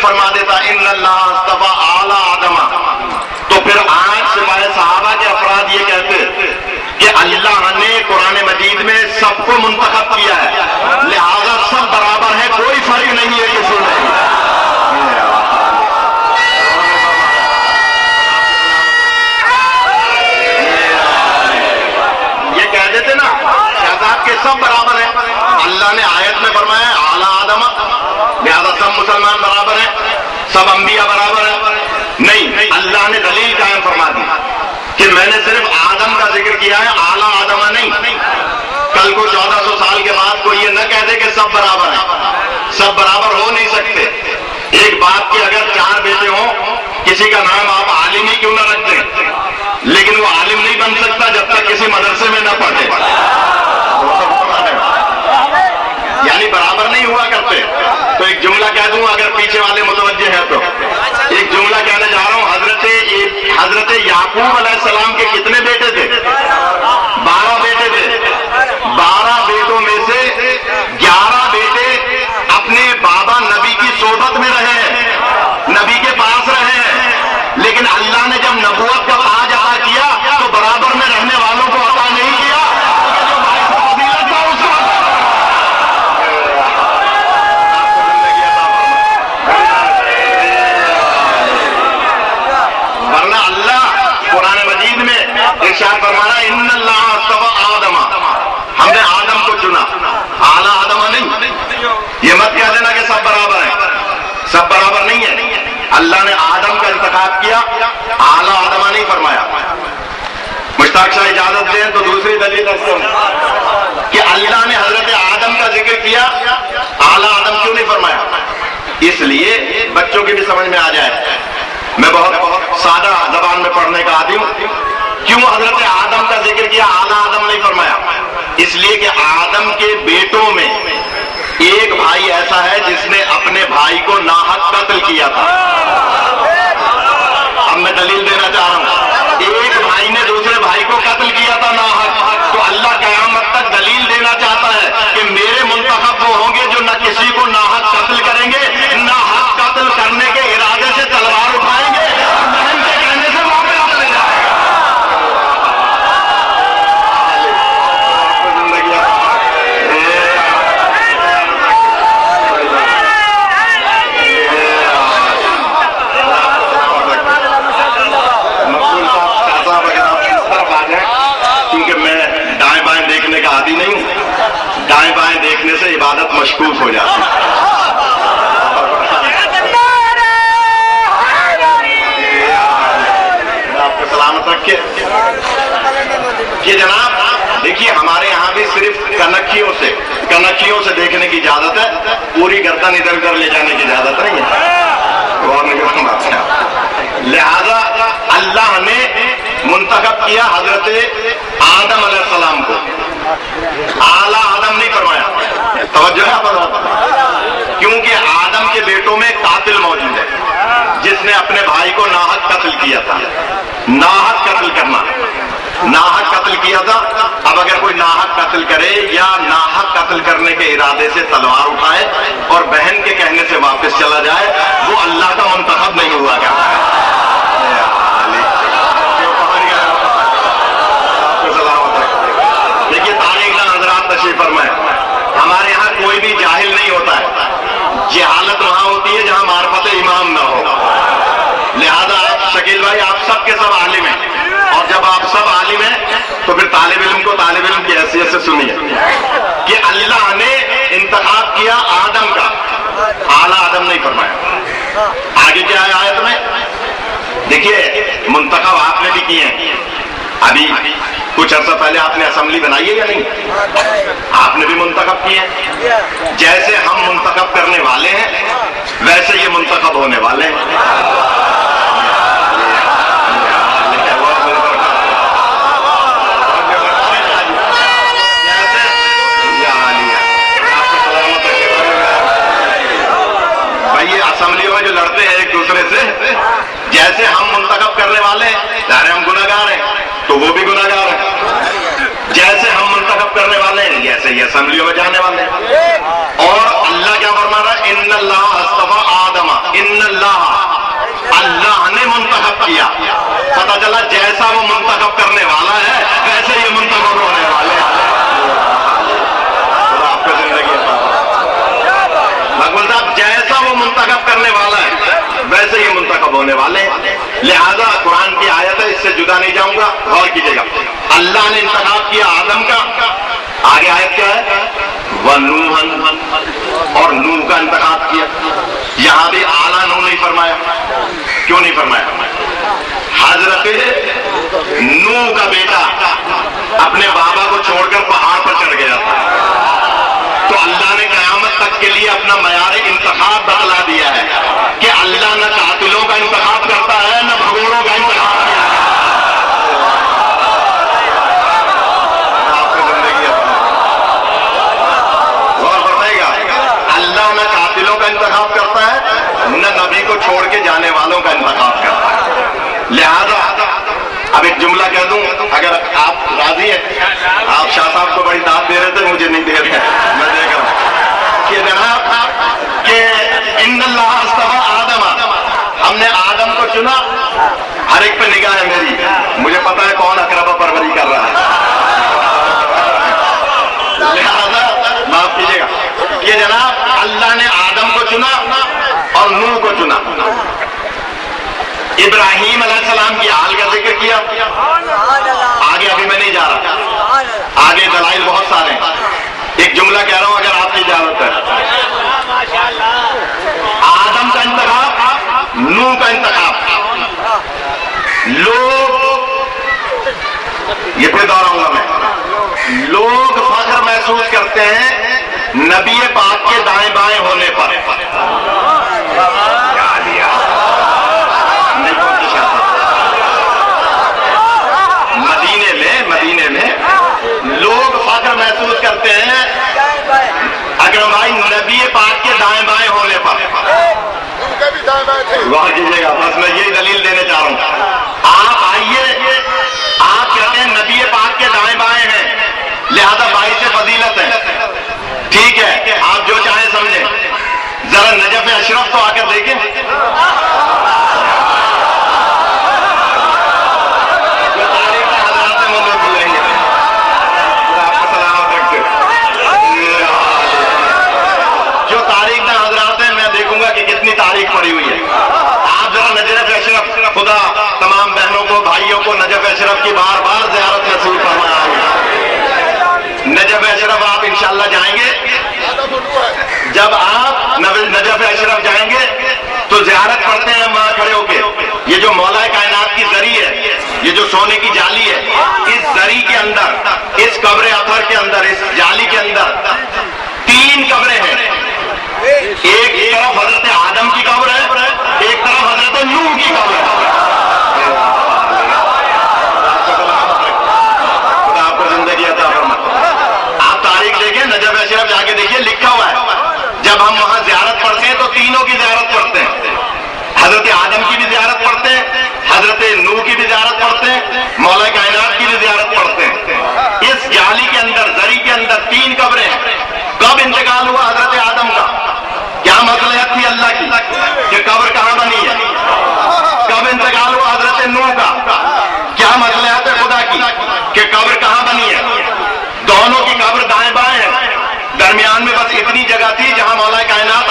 فرما دیتا ان اللہ اصطفیٰ اعلی آدم، تو پھر آج سوائے صحابہ کے افراد یہ کہتے کہ اللہ نے قرآن مجید میں سب کو منتخب کیا ہے، لہذا سب برابر ہے، کوئی فرق نہیں ہے کسی میں۔ یہ کہہ دیتے نا شہزاد کے سب برابر ہیں، اللہ نے آیت میں فرمایا اعلی آدم، لہذا سب مسلمان برابر ہیں، سب انبیاء برابر ہیں۔ نہیں، اللہ نے دلیل قائم فرما دی کہ میں نے صرف آدم کا ذکر کیا ہے، اعلیٰ آدم نہیں۔ کل کو 1400 سال کے بعد کوئی یہ نہ کہہ دے کہ سب برابر ہیں، سب برابر ہو نہیں سکتے۔ ایک باپ کے اگر 4 بیٹے ہوں، کسی کا نام آپ عالم ہی کیوں نہ رکھ دیں، لیکن وہ عالم نہیں بن سکتا جب تک کسی مدرسے میں نہ پڑھے، یعنی برابر نہیں ہوا کرتے۔ تو ایک جملہ کہہ دوں اگر پیچھے والے متوجہ ہیں تو، ایک جملہ کہنے جا رہا ہوں، حضرت یعقوب علیہ السلام کے کتنے بیٹے تھے؟ 12 بیٹے تھے۔ 12 بیٹوں میں سے 11 بیٹے اپنے بابا نبی کی صحبت میں رہے ہیں، نبی کے پاس رہے ہیں، لیکن اللہ نے جب نبوت کا تاج عطا کیا تو برابر میں رہنے والوں کو عطا نہیں کیا، جو بھائی کو فضیلت تھا اس کو ورنہ اللہ قرآن مجید میں ارشاد فرما رہا ہے ان اللہ اصطفیٰ آدم، ہم نے آدم کو چنا، اعلیٰ آدم نہیں۔ یہ مت کہہ دینا کہ سب برابر ہیں، سب برابر نہیں ہے۔ اللہ نے آدم کا انتخاب کیا، اعلیٰ آدم نہیں فرمایا۔ مشتاق شاہ اجازت دیں تو دوسری دلیل کہ اللہ نے حضرت آدم کا ذکر کیا، اعلیٰ آدم کیوں نہیں فرمایا؟ اس لیے بچوں کی بھی سمجھ میں آ جائے، میں بہت سادہ زبان میں پڑھنے کا عادی ہوں۔ کیوں حضرت آدم کا ذکر کیا، اعلیٰ آدم نہیں فرمایا؟ اس لیے کہ آدم کے بیٹوں میں ایک بھائی ایسا ہے جس نے اپنے بھائی کو ناحق قتل کیا تھا۔ اب میں دلیل دینا چاہ رہا ہوں، ایک بھائی نے دوسرے بھائی کو قتل کیا تھا ناحق، تو اللہ قیامت تک دلیل دینا چاہتا ہے کہ میرے منتخب وہ ہوں گے جو نہ کسی کو ناحق قتل کریں گے، نہ حق قتل کرنے کے ارادے سے تلوار اٹھائیں گے، بہن کے کہنے سے واپس چلے جائیں گے۔ کیونکہ میں دائیں بائیں دیکھنے کا عادی نہیں ہوں، دائیں بائیں دیکھنے سے عبادت مشکوک ہو جاتی ہے۔ آپ کو سلامت رکھے کہ جناب دیکھیے ہمارے یہاں بھی صرف کنکھیوں سے دیکھنے کی اجازت ہے، پوری گردن ادھر ادھر لے جانے کی اجازت نہیں ہے۔ لہذا اللہ نے منتخب کیا حضرت آدم علیہ السلام کو، اعلیٰ آدم نہیں فرمایا۔ توجہ ہے پر، کیونکہ آدم کے بیٹوں میں قاتل موجود ہے جس نے اپنے بھائی کو ناحق قتل کیا تھا۔ ناحق قتل کرنا، ناحق قتل کیا تھا۔ اب اگر کوئی ناحق قتل کرے یا ناحق قتل کرنے کے ارادے سے تلوار اٹھائے اور بہن کے کہنے سے واپس چلا جائے، وہ اللہ کا منتخب نہیں ہوا کیا؟ دیکھیے تاریخ حضرات تشریف فرمائے، ہمارے یہاں کوئی بھی جاہل نہیں ہوتا ہے، جہالت وہاں ہوتی ہے جہاں معرفت امام نہ ہو۔ لہذا آپ شکیل بھائی آپ سب کے سب عالم ہیں، اور جب آپ سب عالم ہیں تو پھر طالب علم کو طالب علم کی حیثیت سے سنیے کہ اللہ نے انتخاب کیا آدم کا، اعلیٰ آدم نہیں فرمایا۔ آگے کیا ہے آیت میں؟ دیکھیے منتخب آپ نے بھی کیے ہیں، ابھی کچھ عرصہ پہلے آپ نے اسمبلی بنائی ہے یا نہیں؟ آپ نے بھی منتخب کیے ہیں۔ جیسے ہم منتخب کرنے والے ہیں ویسے یہ منتخب ہونے والے ہیں۔ اسمبلیوں میں جو لڑتے ہیں ایک دوسرے سے، جیسے ہم منتخب کرنے والے ہیں، ظاہر ہم گناہگار ہیں تو وہ بھی گناہگار ہیں، جیسے ہم منتخب کرنے والے ہیں جیسے یہ اسمبلیوں میں جانے والے ہیں۔ اور اللہ کیا فرما رہا ہے؟ ان اللہ اصطفیٰ آدم، ان ہونے والے ہیں. لہذا قرآن کی آیت ہے, اس سے جدا نہیں جاؤں گا, غور کیجیے گا. اللہ نے انتخاب کیا آدم کا, آگے آیت کیا ہے, وَنُوحًا, اور نوح کا انتخاب کیا. یہاں بھی اعلیٰ نوح نہیں فرمایا. کیوں نہیں فرمایا؟ حضرت نوح کا بیٹا اپنے بابا کو چھوڑ کر پہاڑ پر چڑھ گیا تھا, تو اللہ نے قیامت تک کے لیے اپنا معیار انتخاب بتلا دیا ہے کہ اللہ نہ قاتلوں کا انتخاب کرتا ہے نہ بھگوڑوں کا انتخاب کرتا ہے. آپ کی زندگی غور بتائے گا, اللہ نہ قاتلوں کا انتخاب کرتا ہے نہ نبی کو چھوڑ کے جانے والوں کا انتخاب کرتا ہے. لہذا اب ایک جملہ کہہ دوں, اگر آپ راضی ہیں. آپ شاہ صاحب کو بڑی داد دے رہے تھے, مجھے نہیں دے رہے, میں دیکھ رہا ہوں کہ جناب کہ ان اللہ اصطفیٰ آدم, ہم نے آدم کو چنا. ہر ایک پہ نگاہ ہے میری, مجھے پتا ہے کون اقربا پروری کر رہا ہے. لہذا معاف کیجیے گا کہ جناب اللہ نے آدم کو چنا اور نوح کو چنا. ابراہیم علیہ السلام کی حال کا ذکر کیا. آگے ابھی میں نہیں جا رہا, آگے دلائل بہت سارے ہیں. ایک جملہ کہہ رہا ہوں اگر آپ کی اجازت ہے. آدم کا انتخاب, نوح کا انتخاب. لوگ, یہ پھر دوہراؤں گا میں, لوگ فخر محسوس کرتے ہیں نبی پاک کے دائیں بائیں ہونے پر. مدینے میں لوگ فخر محسوس کرتے ہیں اگر بھائی نبی پاک کے دائیں بائیں ہونے پر. غور کیجیے گا, بس میں یہی دلیل دینے چاہ رہا ہوں. آپ آئیے, آپ کہتے ہیں نبی پاک کے دائیں بائیں ہیں, لہذا باعث فضیلت ہے. ٹھیک ہے, آپ جو چاہیں سمجھیں. ذرا نجف اشرف تو آ کر دیکھیں. تاریخ پڑی ہوئی ہے. آپ ذرا نجف اشرف, خدا تمام بہنوں کو بھائیوں کو نجف اشرف کی بار بار زیارت نصیب فرمائے. نجف اشرف آپ انشاءاللہ جائیں گے, جب آپ نجف اشرف جائیں گے تو زیارت کرتے ہیں وہاں کھڑے ہو کے. یہ جو مولا کائنات کی زری ہے, یہ جو سونے کی جالی ہے, اس زری کے اندر, اس قبر اطہر کے اندر, اس جالی کے اندر 3 قبریں ہیں. ایک طرف حضرت آدم کی قبر ہے, ایک طرف حضرت نوح کی قبر ہے. خدا آپ کو زندگی عطا فرمائے. آپ تاریخ دیکھیں, نجف اشرف جا کے دیکھیے, لکھا ہوا ہے. جب ہم وہاں زیارت پڑھتے ہیں تو تینوں کی زیارت پڑھتے ہیں. حضرت آدم کی بھی زیارت پڑھتے ہیں, حضرت نوح کی بھی زیارت پڑھتے ہیں, مولا کائنات کی بھی زیارت پڑھتے ہیں. اس جالی کے اندر, زری کے اندر 3 قبریں ہیں. کب انتقال ہوا حضرت آدم کا؟ کیا مصلحت تھی اللہ کی کہ قبر کہاں بنی ہے؟ کب انتقال ہوا حضرت نوح کا؟ کیا مصلحت ہے خدا کی کہ قبر کہاں بنی ہے؟ دونوں کی قبر دائیں بائیں ہے, درمیان میں بس اتنی جگہ تھی جہاں مولا کائنات